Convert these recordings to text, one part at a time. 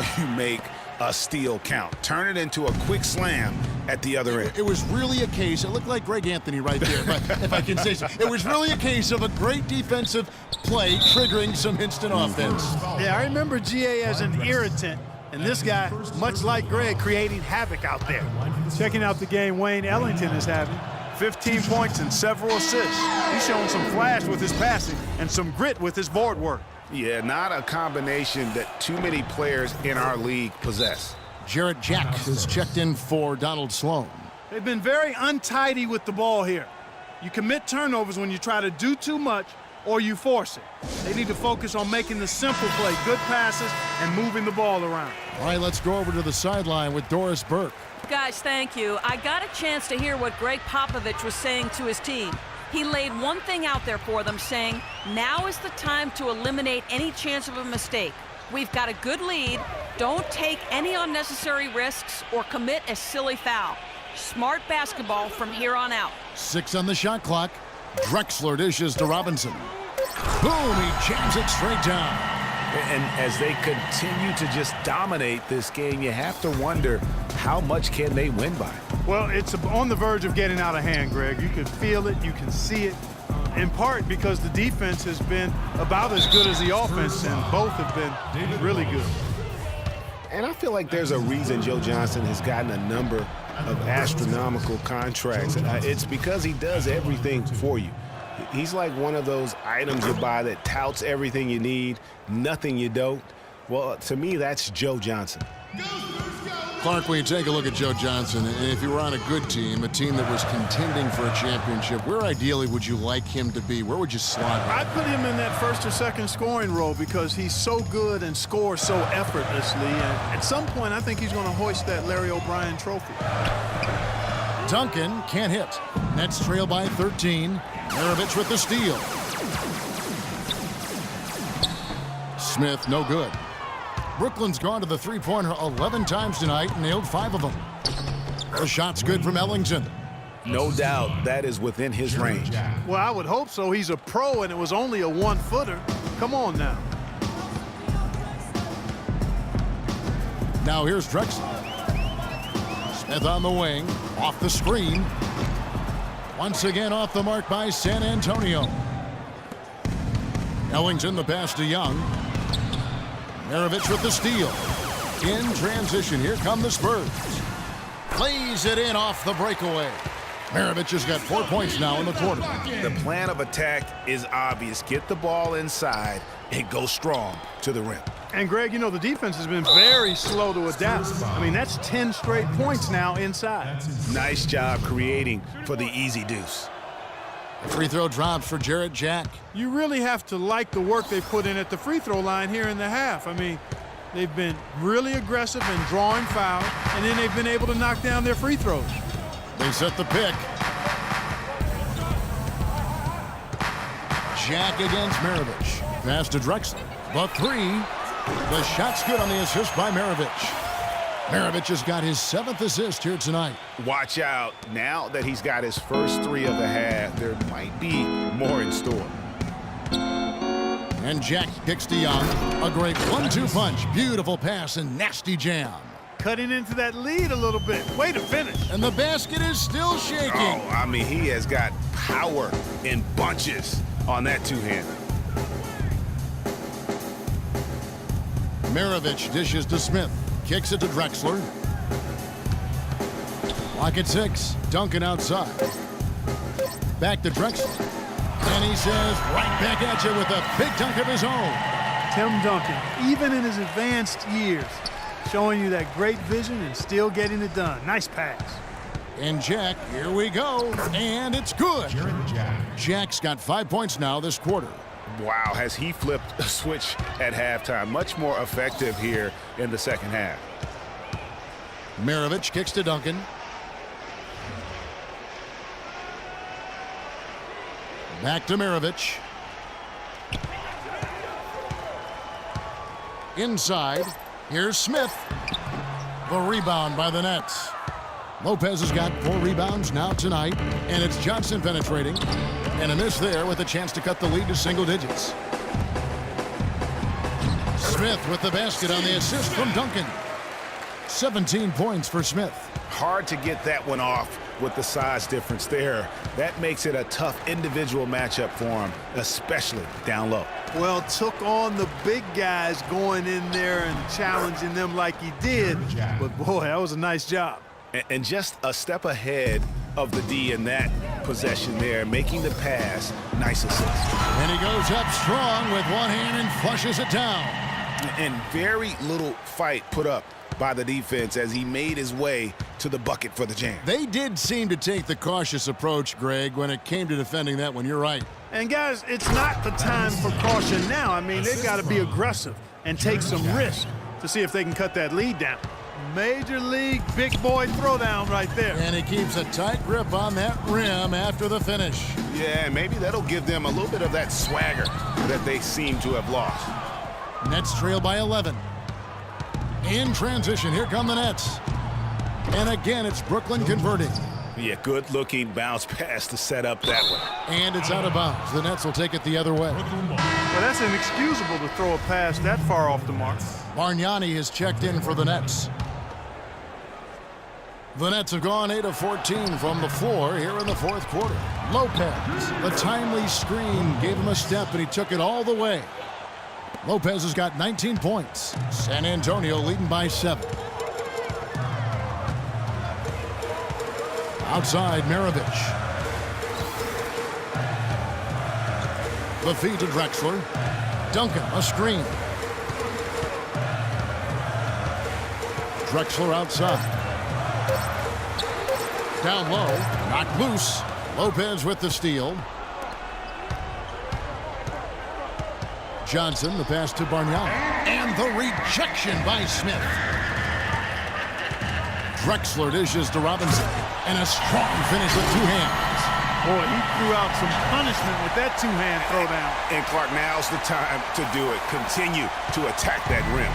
how you make a steal count. Turn it into a quick slam at the other end. It was really a case, it looked like Greg Anthony right there, but if I can say so. It was really a case of a great defensive play triggering some instant offense. Yeah, I remember GA as an irritant, and this guy, much like Greg, creating havoc out there. Checking out the game Wayne Ellington is having. 15 points and several assists. He's showing some flash with his passing and some grit with his board work. Yeah, not a combination that too many players in our league possess. Jarrett Jack is checked in for Donald Sloan. They've been very untidy with the ball here. You commit turnovers when you try to do too much or you force it. They need to focus on making the simple play, good passes, and moving the ball around. All right, let's go over to the sideline with Doris Burke. Guys, thank you. I got a chance to hear what Greg Popovich was saying to his team. He laid one thing out there for them, saying, now is the time to eliminate any chance of a mistake. We've got a good lead. Don't take any unnecessary risks or commit a silly foul. Smart basketball from here on out. 6 on the shot clock. Drexler dishes to Robinson. Boom, he jams it straight down. And as they continue to just dominate this game, you have to wonder, how much can they win by? Well, it's on the verge of getting out of hand, Greg. You can feel it, you can see it, in part because the defense has been about as good as the offense, and both have been really good. And I feel like there's a reason Joe Johnson has gotten a number of astronomical contracts. It's because he does everything for you. He's like one of those items you buy that touts everything you need, nothing you don't. Well, to me, that's Joe Johnson. Clark, when you take a look at Joe Johnson, and if you were on a good team, a team that was contending for a championship, where ideally would you like him to be? Where would you slot him? I'd put him in that first or second scoring role because he's so good and scores so effortlessly. And at some point, I think he's going to hoist that Larry O'Brien trophy. Duncan can't hit. Nets trail by 13. Maravich with the steal. Smith, no good. Brooklyn's gone to the three-pointer 11 times tonight and nailed 5 of them. The shot's good from Ellington. No doubt that is within his range. Well, I would hope so. He's a pro, and it was only a one-footer. Come on now. Now here's Drexler. Smith on the wing, off the screen. Once again off the mark by San Antonio. Ellington the pass to Young. Maravich with the steal. In transition, here come the Spurs. Plays it in off the breakaway. Maravich has got 4 points now in the quarter. The plan of attack is obvious. Get the ball inside and go strong to the rim. And, Greg, you know, the defense has been very slow to adapt. I mean, that's 10 straight points now inside. Nice job creating for the easy deuce. Free throw drops for Jarrett Jack. You really have to like the work they put in at the free throw line here in the half. I mean, they've been really aggressive in drawing fouls, and then they've been able to knock down their free throws. They set the pick. Jack against Maravich. Pass to Drexler. The 3. The shot's good on the assist by Maravich. Maravich has got his 7th assist here tonight. Watch out. Now that he's got his first 3 of the half, there might be more in store. And Jack kicks to Young. A great 1-2 punch. Beautiful pass and nasty jam. Cutting into that lead a little bit. Way to finish. And the basket is still shaking. Oh, I mean, he has got power in bunches on that two-hander. Maravich dishes to Smith. Kicks it to Drexler. Lock at 6. Duncan outside. Back to Drexler. And he says, right back at you with a big dunk of his own. Tim Duncan, even in his advanced years, showing you that great vision and still getting it done. Nice pass. And Jack, here we go. And it's good. Jack's got 5 points now this quarter. Wow, has he flipped a switch at halftime. Much more effective here in the second half. Maravich kicks to Duncan. Back to Maravich. Inside, here's Smith. The rebound by the Nets. Lopez has got 4 rebounds now tonight, and it's Johnson penetrating. And a miss there with a chance to cut the lead to single digits. Smith with the basket on the assist from Duncan. 17 points for Smith. Hard to get that one off with the size difference there. That makes it a tough individual matchup for him, especially down low. Well, took on the big guys going in there and challenging them like he did. But, boy, that was a nice job. And just a step ahead of the D in that possession there, making the pass. Nice assist. And he goes up strong with one hand and flushes it down. And very little fight put up by the defense as he made his way to the bucket for the jam. They did seem to take the cautious approach, Greg, when it came to defending that one. You're right. And, guys, it's not the time for caution now. I mean, they've got to be aggressive and take some risk to see if they can cut that lead down. Major league big boy throwdown right there. And he keeps a tight grip on that rim after the finish. Yeah, maybe that'll give them a little bit of that swagger that they seem to have lost. Nets trail by 11. In transition, here come the Nets. And again, it's Brooklyn converting. Yeah, good-looking bounce pass to set up that one. And it's out of bounds. The Nets will take it the other way. Well, that's inexcusable to throw a pass that far off the mark. Bargnani has checked in for the Nets. The Nets have gone 8 of 14 from the floor here in the fourth quarter. Lopez, the timely screen gave him a step, and he took it all the way. Lopez has got 19 points. San Antonio leading by 7. Outside, Maravich. The feed to Drexler. Duncan, a screen. Drexler outside. Down low, knocked loose. Lopez with the steal. Johnson, the pass to Bargnani. And the rejection by Smith. Drexler dishes to Robinson. And a strong finish with two hands. Boy, he threw out some punishment with that two-hand throwdown. And Clark, now's the time to do it. Continue to attack that rim.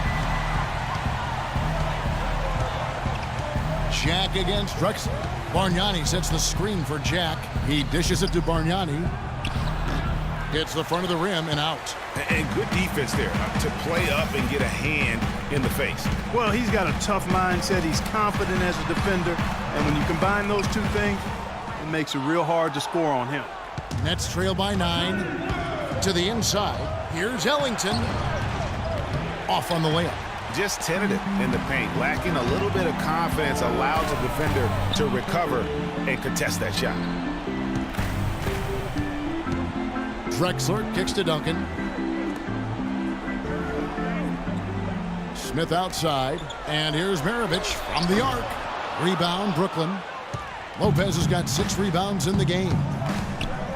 Jack against Drexler. Bargnani sets the screen for Jack. He dishes it to Bargnani. Hits the front of the rim and out. And good defense there to play up and get a hand in the face. Well, he's got a tough mindset. He's confident as a defender. And when you combine those two things, it makes it real hard to score on him. Nets trail by 9. To the inside. Here's Ellington. Off on the layup. Just tentative in the paint, lacking a little bit of confidence, allows the defender to recover and contest that shot. Drexler kicks to Duncan. Smith outside, and here's Maravich from the arc. Rebound, Brooklyn. Lopez has got 6 rebounds in the game.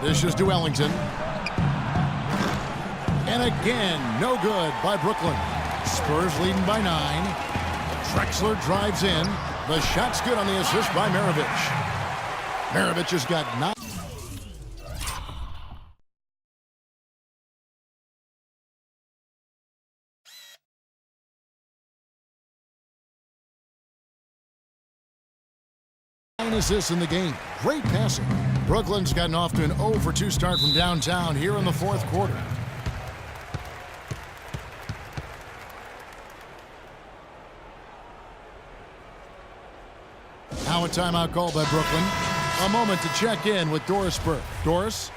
Dishes to Ellington. And again, no good by Brooklyn. Spurs leading by 9. Drexler drives in. The shot's good on the assist by Maravich. Maravich has got 9. Assists in the game. Great passing. Brooklyn's gotten off to an 0 for 2 start from downtown here in the fourth quarter. Now a timeout called by Brooklyn. A moment to check in with Doris Spurs. Doris?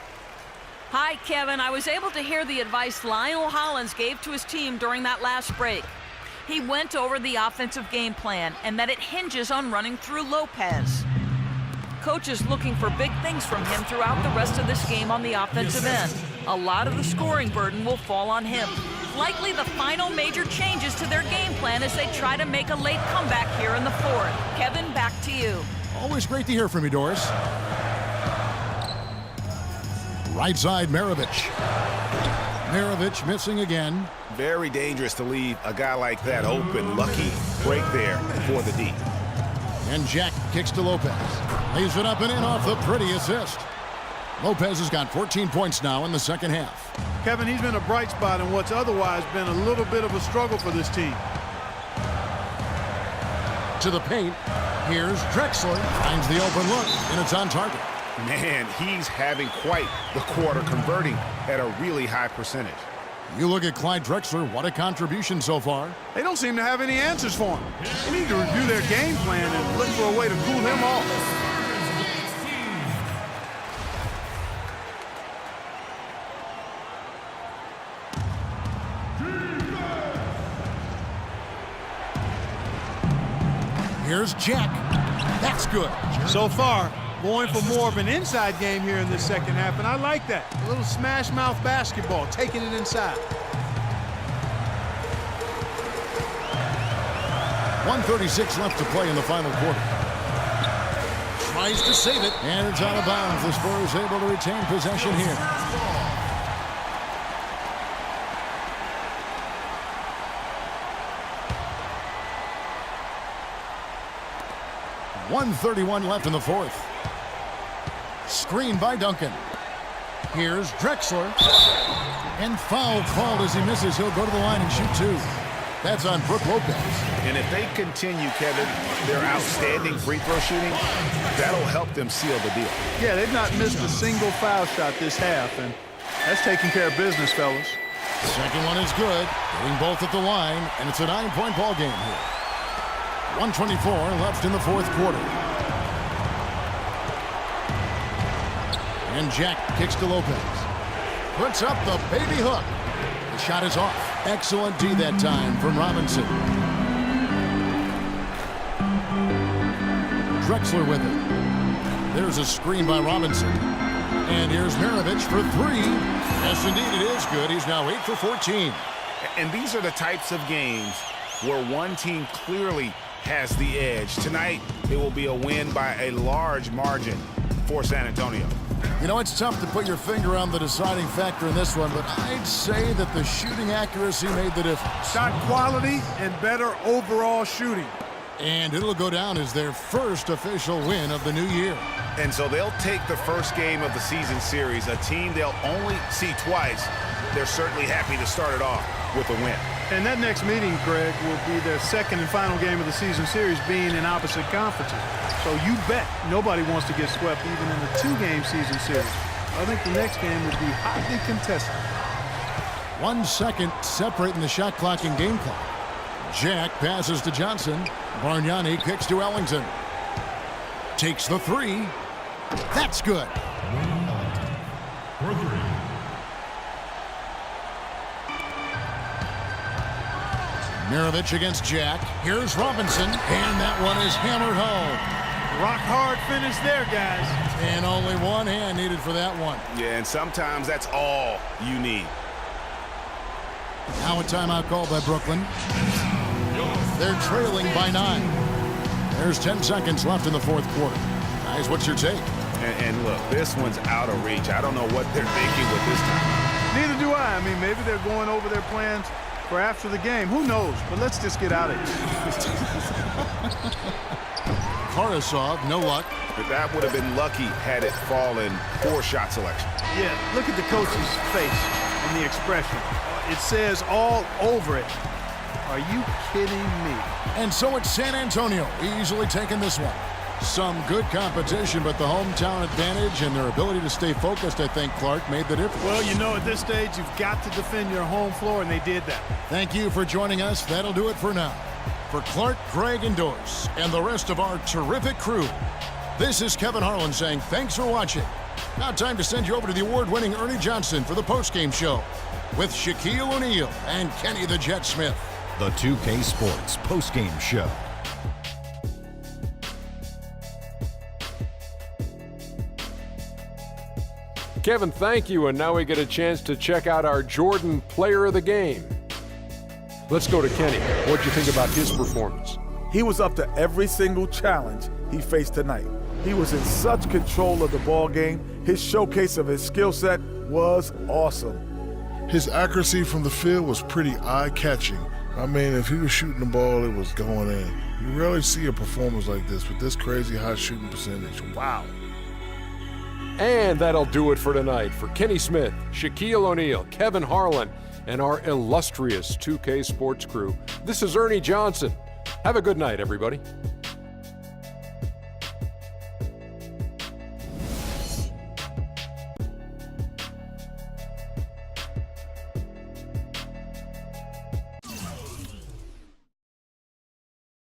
Hi, Kevin. I was able to hear the advice Lionel Hollins gave to his team during that last break. He went over the offensive game plan and that it hinges on running through Lopez. Coach is looking for big things from him throughout the rest of this game on the offensive end. A lot of the scoring burden will fall on him. Likely the final major changes to their game plan as they try to make a late comeback here in the fourth. Kevin, back to you. Always great to hear from you, Doris. Right side, Maravich. Maravich missing again. Very dangerous to leave a guy like that open. Lucky break there for the D. And Jack kicks to Lopez. Leaves it up and in off the pretty assist. Lopez has got 14 points now in the second half. Kevin, he's been a bright spot in what's otherwise been a little bit of a struggle for this team. To the paint. Here's Drexler. Finds the open look, and it's on target. Man, he's having quite the quarter, converting at a really high percentage. You look at Clyde Drexler, what a contribution so far. They don't seem to have any answers for him. They need to review their game plan and look for a way to cool him off. Here's Jack. That's good. So far, going for more of an inside game here in this second half, and I like that. A little smash mouth basketball, taking it inside. 1:36 left to play in the final quarter. Tries to save it, and it's out of bounds. The Spurs able to retain possession here. 1:31 left in the fourth. Screen by Duncan. Here's Drexler. And foul called as he misses. He'll go to the line and shoot two. That's on Brook Lopez. And if they continue, Kevin, their outstanding free throw shooting, that'll help them seal the deal. Yeah, they've not missed a single foul shot this half, and that's taking care of business, fellas. Second one is good. Getting both at the line, and it's a 9-point ball game here. 1:24 left in the fourth quarter. And Jack kicks to Lopez. Puts up the baby hook. The shot is off. Excellent D that time from Robinson. Drexler with it. There's a screen by Robinson. And here's Maravich for three. Yes, indeed, it is good. He's now 8 for 14. And these are the types of games where one team clearly has the edge. Tonight, it will be a win by a large margin for San Antonio. You know, it's tough to put your finger on the deciding factor in this one, but I'd say that the shooting accuracy made the difference. Shot quality and better overall shooting. And it'll go down as their first official win of the new year. And so they'll take the first game of the season series, a team they'll only see twice. They're certainly happy to start it off with a win. And that next meeting, Greg, will be their second and final game of the season series, being in opposite conferences. So you bet nobody wants to get swept even in the two-game season series. I think the next game will be hotly contested. 1 second separating the shot clock and game clock. Jack passes to Johnson. Bargnani kicks to Ellington. Takes the three. That's good. Maravich against Jack. Here's Robinson. And that one is hammered home. Rock hard finish there, guys. And only one hand needed for that one. Yeah, and sometimes that's all you need. Now a timeout called by Brooklyn. They're trailing by 9. There's 10 seconds left in the fourth quarter. Guys, what's your take? And look, this one's out of reach. I don't know what they're thinking with this time. Neither do I. I mean, maybe they're going over their plans for after the game. Who knows? But let's just get out of here. Karasov, no luck. But that would have been lucky had it fallen. Poor shot selection. Yeah, look at the coach's face and the expression. It says all over it. Are you kidding me? And so it's San Antonio easily taking this one. Some good competition, but the hometown advantage and their ability to stay focused, I think, Clark, made the difference. Well, you know, at this stage, you've got to defend your home floor, and they did that. Thank you for joining us. That'll do it for now. For Clark, Craig, and Doris, and the rest of our terrific crew, this is Kevin Harlan saying thanks for watching. Now time to send you over to the award-winning Ernie Johnson for the postgame show with Shaquille O'Neal and Kenny the Jet Smith. The 2K Sports postgame show. Kevin, thank you, and now we get a chance to check out our Jordan Player of the Game. Let's go to Kenny. What'd you think about his performance? He was up to every single challenge he faced tonight. He was in such control of the ball game. His showcase of his skill set was awesome. His accuracy from the field was pretty eye-catching. I mean, if he was shooting the ball, it was going in. You rarely see a performance like this with this crazy high shooting percentage. Wow. And that'll do it for tonight. For Kenny Smith, Shaquille O'Neal, Kevin Harlan, and our illustrious 2K Sports crew, this is Ernie Johnson. Have a good night, everybody.